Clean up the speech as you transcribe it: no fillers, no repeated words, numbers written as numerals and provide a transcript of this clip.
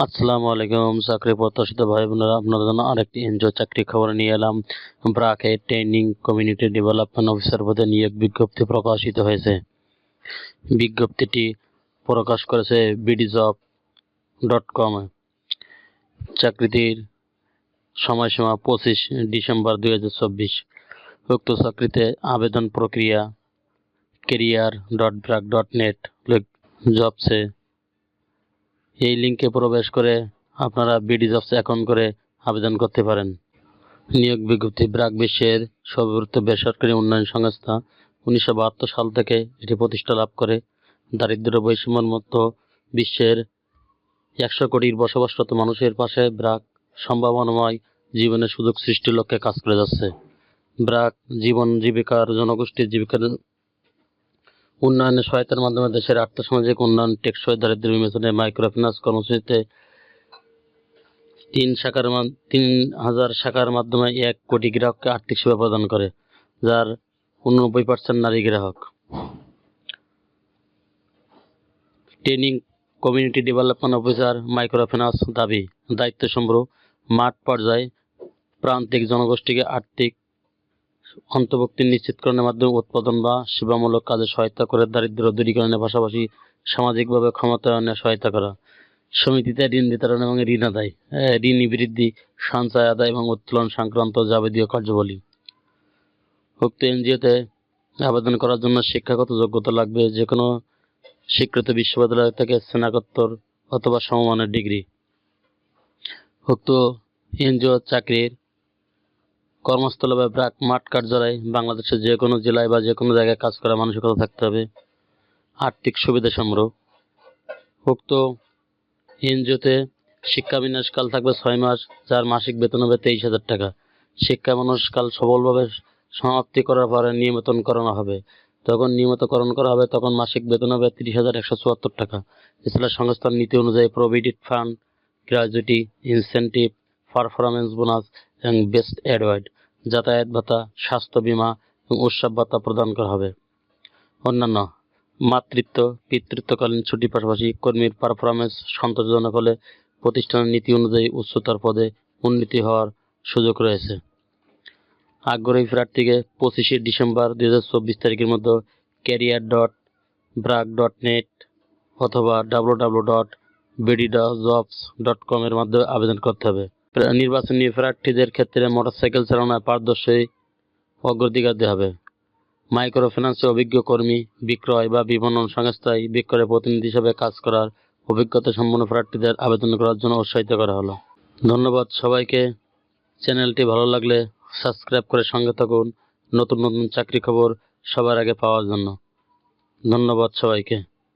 আসসালামু আলাইকুম চাকরি প্রত্যাশিত ভাই বোনেরা, আপনাদের জন্য আরেকটি এনজিও চাকরি খবর নিয়ে এলাম। ব্রাকে ট্রেনিং কমিউনিটি ডেভেলপমেন্ট অফিসার পদে নিয়োগ বিজ্ঞপ্তি প্রকাশিত হয়েছে। বিজ্ঞপ্তিটি প্রকাশ করেছে bdjob.com। চাকরিটির সময়সীমা 25 ডিসেম্বর 2024। উক্ত চাকরিতে আবেদন প্রক্রিয়া career.brac.net জবসে এই লিঙ্কে প্রবেশ করে আপনারা বিডি জবস অ্যাকাউন্ট করে আবেদন করতে পারেন। নিয়োগ বিজ্ঞপ্তি ব্রাক বিশ্বের সর্ববৃহৎ বেসরকারি উন্নয়ন সংস্থা। 1972 সাল থেকে এটি প্রতিষ্ঠা লাভ করে। দারিদ্র্য বৈষম্যমুক্ত বিশ্বের 100 কোটির বসবাসরত মানুষের পাশে ব্রাক সম্ভাবনাময় জীবনের সুযোগ সৃষ্টির লক্ষ্যে কাজ করে যাচ্ছে। ব্রাক জীবন জীবিকার জনগোষ্ঠীর জীবিকার উন্নয়নের সহায়তার মাধ্যমে দেশের আর্থসামাজিক উন্নয়ন, টেকসই দারিদ্র্য বিমোচনে মাইক্রোফিন্যান্স কর্মসূচিতে 3,000 শাখার মাধ্যমে 1 কোটি গ্রাহককে আর্থিক সেবা প্রদান করে, যার 89% নারী গ্রাহক। Training community development officer microfinance দায়িত্ব সমূহ মাঠ পর্যায়ে প্রান্তিক জনগোষ্ঠীকে আর্থিক অন্তর্ভুক্তি নিশ্চিতকরণের মাধ্যমে উৎপাদন বা সেবামূলক কাজে সহায়তা করে দারিদ্র্য দূরীকরণের পাশাপাশি সামাজিকভাবে ক্ষমতায়নে সহায়তা করা। সমিতিতে ঋণ বিতরণ এবং ঋণ আদায়, ঋণ বৃদ্ধি, সঞ্চয় আদায় এবং উত্তোলন সংক্রান্ত যাবতীয় কার্যাবলী। উক্ত এনজিওতে আবেদন করার জন্য শিক্ষাগত যোগ্যতা লাগবে যে কোনো স্বীকৃত বিশ্ববিদ্যালয় থেকে স্নাতকোত্তর অথবা সমমানের ডিগ্রি। উক্ত এনজিও চাকরির কর্মস্থল বা ব্রাক মাঠ কার্যালয় বাংলাদেশের যে কোনো জেলায় বা যে কোনো জায়গায় কাজ করা মানসিকতা থাকতে হবে। আর্থিক সুবিধা সমূহ। উক্ত এনজিওতে শিক্ষা বিন্যাসকাল থাকবে 6 মাস, যার মাসিক বেতন হবে 23,000 টাকা। শিক্ষা বিন্যাসকাল সফলভাবে সমাপ্তি করার পরে নিয়মিতকরণ করা হবে। তখন মাসিক বেতন হবে 30,174 টাকা। এছাড়া সংস্থার নীতি অনুযায়ী provident fund, gratuity, incentive, performance bonus এবং বেস্ট অ্যাওয়ার্ড, যাতায়াত ভাতা, স্বাস্থ্য বীমা এবং উৎসব ভাতা প্রদান করা হবে। অন্যান্য মাতৃত্ব পিতৃত্বকালীন ছুটির পাশাপাশি কর্মীর পারফরমেন্স সন্তোষজনক হলে প্রতিষ্ঠানের নীতি অনুযায়ী উচ্চতর পদে উন্নীত হওয়ার সুযোগ রয়েছে। আগ্রহী প্রার্থীকে 25 ডিসেম্বর 2024 তারিখের মধ্যে career.brac.net অথবা www.bdjobs.com এর মাধ্যমে আবেদন করতে হবে। নির্বাচনী প্রার্থীদের ক্ষেত্রে মোটরসাইকেল চালানোয় পারদর্শী অগ্রাধিকার দেওয়া হবে। মাইক্রোফিন্যান্সে অভিজ্ঞ কর্মী, বিক্রয় বা বিপণন সংস্থায় বিক্রয় প্রতিনিধি হিসেবে কাজ করার অভিজ্ঞতা সম্পন্ন প্রার্থীদের আবেদন করার জন্য উৎসাহিত করা হলো। ধন্যবাদ সবাইকে। চ্যানেলটি ভালো লাগলে সাবস্ক্রাইব করে সঙ্গে থাকুন নতুন নতুন চাকরি খবর সবার আগে পাওয়ার জন্য। ধন্যবাদ সবাইকে।